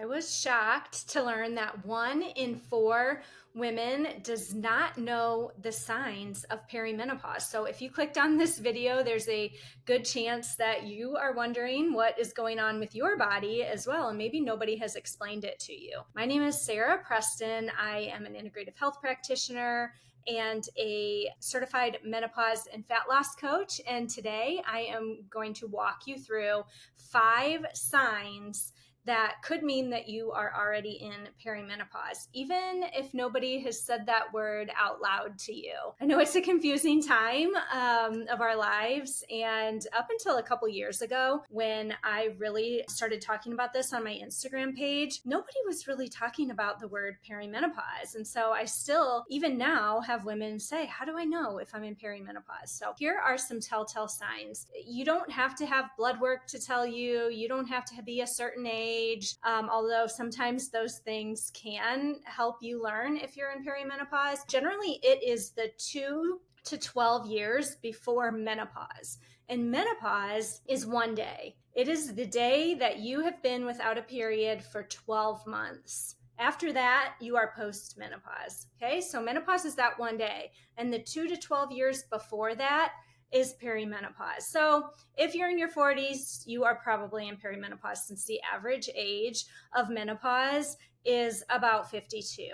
I was shocked to learn that 1 in 4 women does not know the signs of perimenopause. So if you clicked on this video, there's a good chance that you are wondering what is going on with your body as well, and maybe nobody has explained it to you. My name is Sara Preston. I am an integrative health practitioner and a certified menopause and fat loss coach. And today I am going to walk you through 5 signs that could mean that you are already in perimenopause, even if nobody has said that word out loud to you. I know it's a confusing time of our lives, and up until a couple years ago, when I really started talking about this on my Instagram page, nobody was really talking about the word perimenopause. And so I still, even now, have women say, how do I know if I'm in perimenopause? So here are some telltale signs. You don't have to have blood work to tell you. You don't have to be a certain age. Although sometimes those things can help you learn if you're in perimenopause. Generally, it is the 2 to 12 years before menopause. And menopause is 1 day. It is the day that you have been without a period for 12 months. After that, you are post-menopause. Okay, so menopause is that 1 day. And the 2 to 12 years before that is perimenopause. So if you're in your 40s, you are probably in perimenopause, since the average age of menopause is about 52.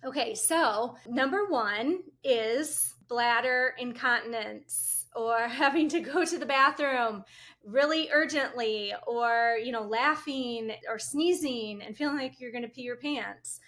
Okay, so number 1 is bladder incontinence, or having to go to the bathroom really urgently, or laughing or sneezing and feeling like you're going to pee your pants.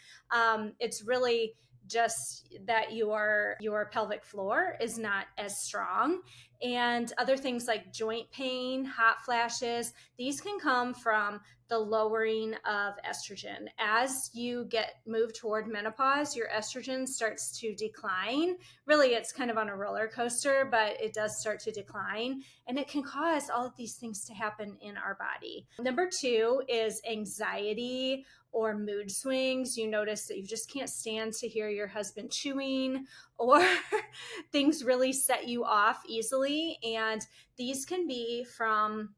It's really just that your pelvic floor is not as strong. And other things like joint pain, hot flashes, these can come from the lowering of estrogen. As you get moved toward menopause, your estrogen starts to decline. Really, it's kind of on a roller coaster, but it does start to decline, and it can cause all of these things to happen in our body. Number 2 is anxiety or mood swings. You notice that you just can't stand to hear your husband chewing, or things really set you off easily. And these can be from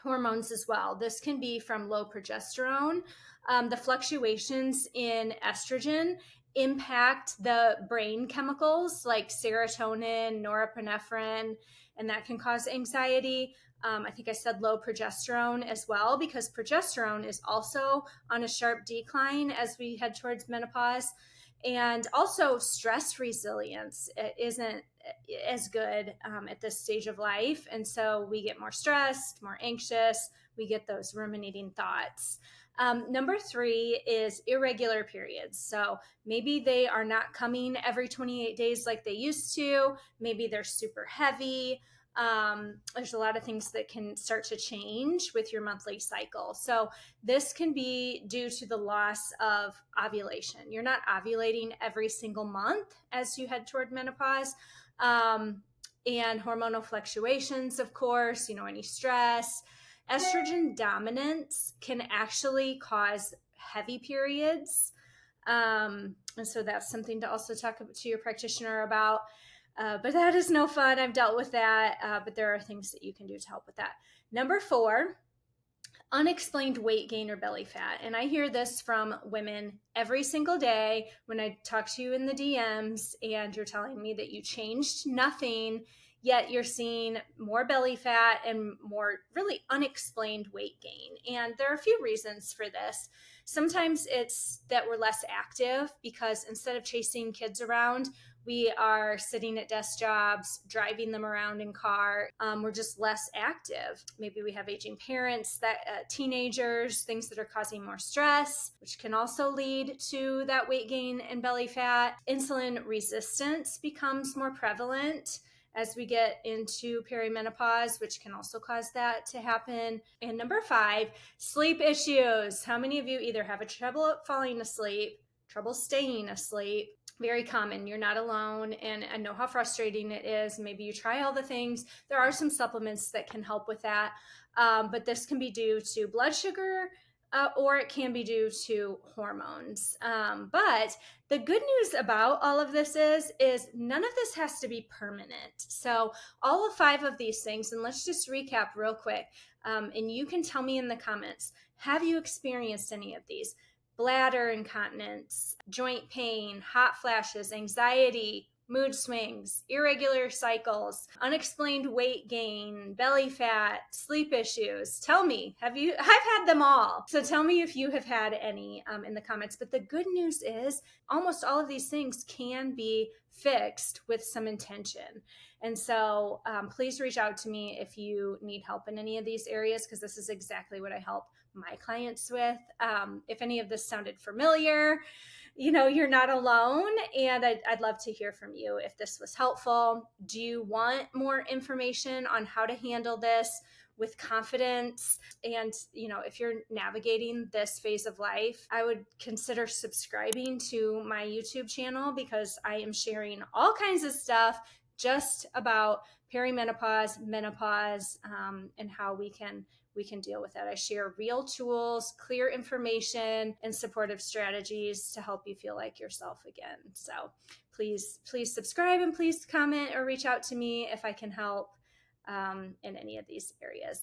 hormones as well. This can be from low progesterone. The fluctuations in estrogen impact the brain chemicals like serotonin, norepinephrine, and that can cause anxiety. I think I said low progesterone as well, because progesterone is also on a sharp decline as we head towards menopause. And also stress resilience isn't as good at this stage of life. And so we get more stressed, more anxious. We get those ruminating thoughts. Number 3 is irregular periods. So maybe they are not coming every 28 days like they used to. Maybe they're super heavy. There's a lot of things that can start to change with your monthly cycle. So this can be due to the loss of ovulation. You're not ovulating every single month as you head toward menopause. And hormonal fluctuations, of course, any stress. Estrogen dominance can actually cause heavy periods. And so that's something to also talk to your practitioner about. But that is no fun. I've dealt with that, but there are things that you can do to help with that. Number 4, unexplained weight gain or belly fat. And I hear this from women every single day when I talk to you in the DMs, and you're telling me that you changed nothing, yet you're seeing more belly fat and more really unexplained weight gain. And there are a few reasons for this. Sometimes it's that we're less active, because instead of chasing kids around, we are sitting at desk jobs, driving them around in car. We're just less active. Maybe we have aging parents, teenagers, things that are causing more stress, which can also lead to that weight gain and belly fat. Insulin resistance becomes more prevalent as we get into perimenopause, which can also cause that to happen. And number 5, sleep issues. How many of you either have a trouble falling asleep, trouble staying asleep? Very common. You're not alone, and I know how frustrating it is. Maybe you try all the things. There are some supplements that can help with that, but this can be due to blood sugar, or it can be due to hormones. But the good news about all of this is none of this has to be permanent. So all 5 of these things, and let's just recap real quick, and you can tell me in the comments, Have you experienced any of these? Bladder incontinence, joint pain, hot flashes, anxiety, mood swings, irregular cycles, unexplained weight gain, belly fat, sleep issues. Tell me, have you? I've had them all. So tell me if you have had any in the comments. But the good news is almost all of these things can be fixed with some intention. And so please reach out to me if you need help in any of these areas, because this is exactly what I help my clients with. If any of this sounded familiar, you're not alone, and I'd love to hear from you if this was helpful. Do you want more information on how to handle this with confidence? And if you're navigating this phase of life, I would consider subscribing to my YouTube channel, because I am sharing all kinds of stuff just about perimenopause, menopause, and how we can deal with that. I share real tools, clear information, and supportive strategies to help you feel like yourself again. So please subscribe, and please comment or reach out to me if I can help in any of these areas.